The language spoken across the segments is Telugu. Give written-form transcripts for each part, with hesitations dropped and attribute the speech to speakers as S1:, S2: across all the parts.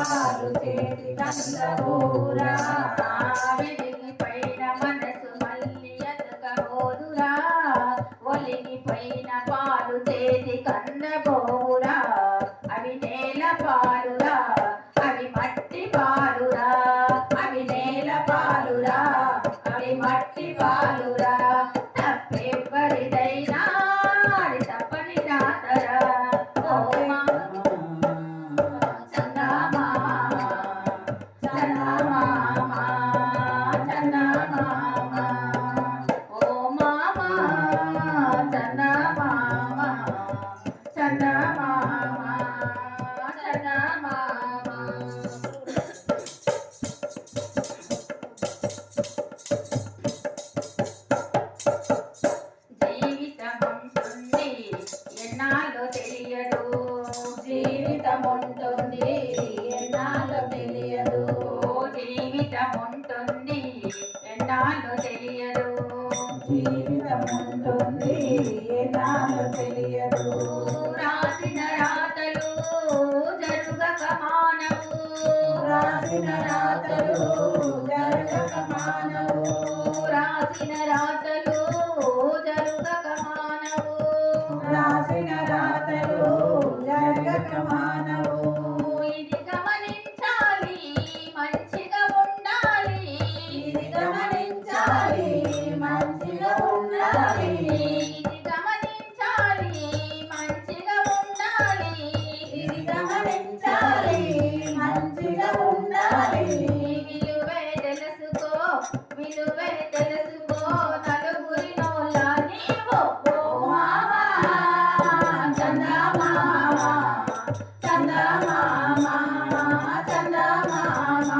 S1: పాలు చేతి కందబోరా
S2: విరిగిపోయిన మనసు మళ్ళీ ఎతకబోదురా ఒలిగిపోయిన పాలు చేతి కందబోరా అవి నేల పాలురా అవి మట్టి పాలురా అవి నేల పాలురా అవి మట్టి పాలురా తప్పెవ్వరిదైనా అది తప్పని రాతరా ఓ చందమామ చందమామ చందమామ ఓ మామ చందమామ చందమామ చందమామ ఎన్నాళ్ళో తెలియదు
S1: జీవితం ఉంటుంది ఎన్నాళ్ళో తెలియదు
S2: జీవితం ఉంటుంది ఎన్నాళ్ళో తెలియదు
S1: జీవితం ఉంటుంది ఎన్నాళ్ళో తెలియదు
S2: రాసిన రాతలు జరుగక మానవు
S1: రాసిన రాతలు జరగక మానవు
S2: రాసిన రాతలు జరుగక మానవు
S1: రాసిన రాతలు జరగక మానవు
S2: ఇది గమనించాలి మంచిగా ఉండాలి
S1: ఇది గమనించాలి మంచిగా ఉండాలి
S2: ఇది గమనించాలి మంచిగా ఉండాలి
S1: ఇది గమనించాలి మంచిగా ఉండాలి
S2: విలువే తెలుసుకో విలువే తెలుసుకో నలుగురి నోళ్ళ నీవు
S1: ఓ మామా చందమామ చందమామ చందమామ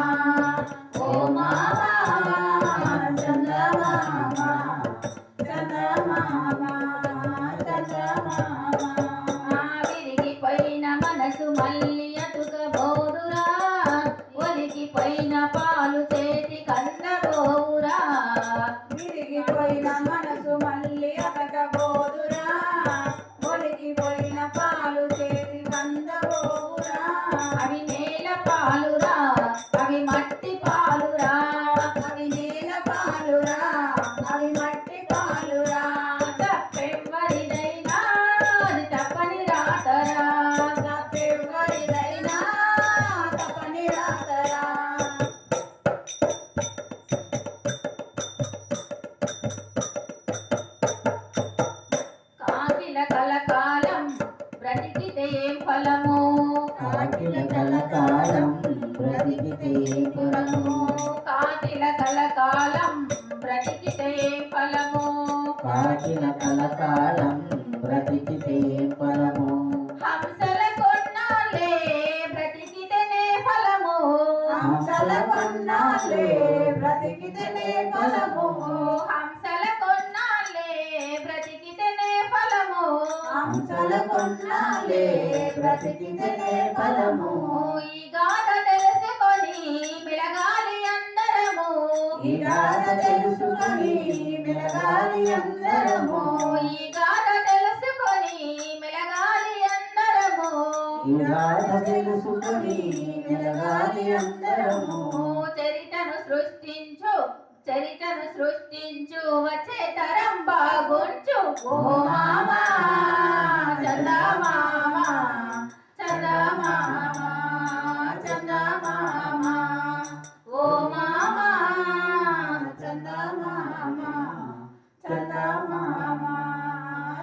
S1: ఓ మామా చందమామ చందమామ చందమామ
S2: విరిగిపోయిన మనసు మళ్ళీ అతుకబోదురా ఒలిగిపోయిన పాలు చేతి కందబోవురా
S1: విరిగిపోయిన మనసు మళ్ళీ అతకబోదురా ఒలిగిపోయిన పాలు చేతి కందబోవురా
S2: అవి నేల పాలురా అవి మట్టి పాలురా
S1: అవి నేల పాలురా అవి మట్టి పాలురా
S2: తప్పెవ్వరిదైనా అది తప్పని రాతరా
S1: తప్పెవ్వరిదైనా తప్పని రాతరా
S2: కాకిల కలకాలం బ్రతికితే ఏం ఫలము
S1: కాకిల కలకాలం బ్రతికితే పురము
S2: కాకిల కలకాలం బ్రతికితే ఏం ఫలము
S1: కాకిల కలకాలం బ్రతికితే ఫలము
S2: హంసల కొన్నాళ్ళే బ్రతికితేనే ఫలము
S1: హంసల కొన్నాళ్ళే బ్రతికితేనే ఫలము
S2: హంసల కొన్నాళ్ళే బ్రతికితేనే ఫలము
S1: హంసల కొన్నాళ్ళే బ్రతికితేనే ఫలము
S2: ఈ గాథ తెలుసుకొని మెలగాలి అందరము
S1: ఈ గాథ తెలుసుకొని మెలగాలి అందరము
S2: ఈ గాథ తెలుసుకొని మెలగాలి అందరము
S1: ఈ గాథ తెలుసుకొని మెలగాలి అందరము
S2: చరితను సృష్టించు వచ్చే తరం బాగుంచు ఓ మామా చందమామ చందమామ చందమామ ఓ మామా
S1: చందమామ చందమామ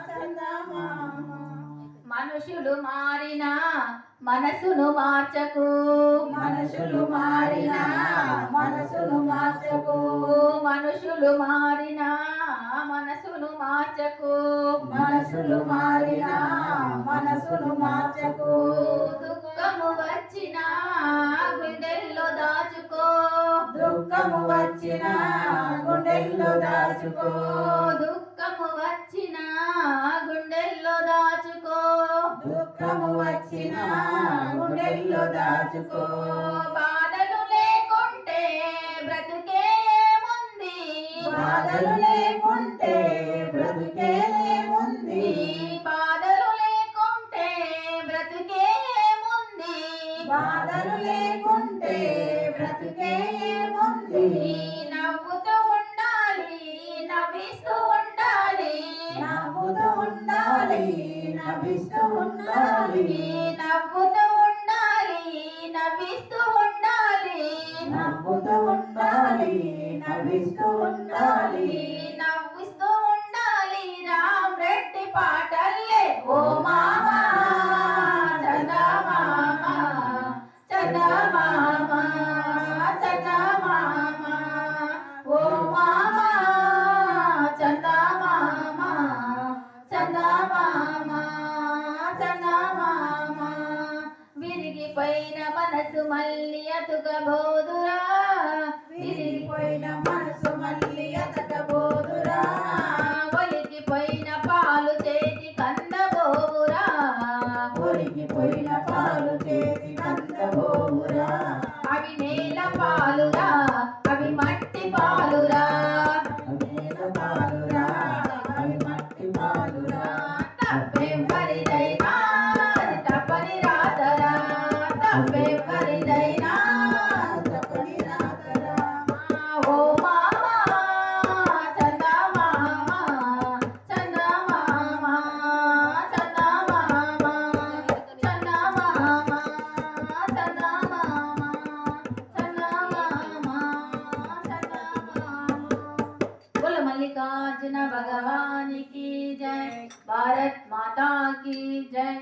S1: చందమామ
S2: మనుషులు మారినా మనసును మార్చకు
S1: మనుషులు మారినా మనసును మార్చకు
S2: మనుషులు మారినా మనసును మార్చకు
S1: మనసులు మారినా మనసును మార్చకు
S2: దుఃఖము వచ్చినా గుండెల్లో దాచుకో
S1: దుఃఖము వచ్చినా గుండెల్లో దాచుకో
S2: దుఃఖము వచ్చినా గుండెల్లో దాచుకో
S1: దుఃఖము వచ్చినా గుండెల్లో దాచుకో
S2: బాధలు లేకుంటే బ్రతుకే ముంది
S1: బాధలు లేకుంటే బ్రతుకే ఉంది
S2: బాధలు లేకుంటే బ్రతుకే ముంది
S1: బాధలు లేకుంటే ఉండాలి
S2: నవ్వుతూ ఉండాలి నవ్విస్తూ ఉండాలి
S1: నవ్వుతూ ఉండాలి నవ్విస్తూ ఉండాలి
S2: నవ్వుతూ ఉండాలి నవ్విస్తూ ఉండాలి
S1: నవ్వుతూ ఉండాలి నవ్విస్తూ ఉండాలి
S2: నవ్విస్తూ ఉండాలి రామ్ రెడ్డి పాటల్లే ఓ మామా చందమామ చందమామ చందమామ ఓ మామా చందమామ చందమామ చందమామ విరిగిపోయిన మనసు మళ్ళీ అతుకబోదురా
S1: విరిగిపోయిన మనసు మళ్ళీ అతకబోదురా
S2: ఒలికిపోయిన పాలు చేతి కందబోవురా
S1: ఒరిగిపోయిన పాలు చేతి కందబోవురా
S2: అవి నేల పాలురా అవి మట్టి పాలురా
S1: నేల పాలురా అవి మట్టి పాలురా
S2: తప్పెవ్వరిదైనా అది తప్పని రాతరా తప్పెవ్వరిదైనా
S1: తప్పని రాతరా
S2: ఓ మామా చందమామ చందమామ చందమామ చందమామ చందమామ చందమామ చందమామ बोल मल्लिकार्जुन भगवान की जय भारत माता की जय।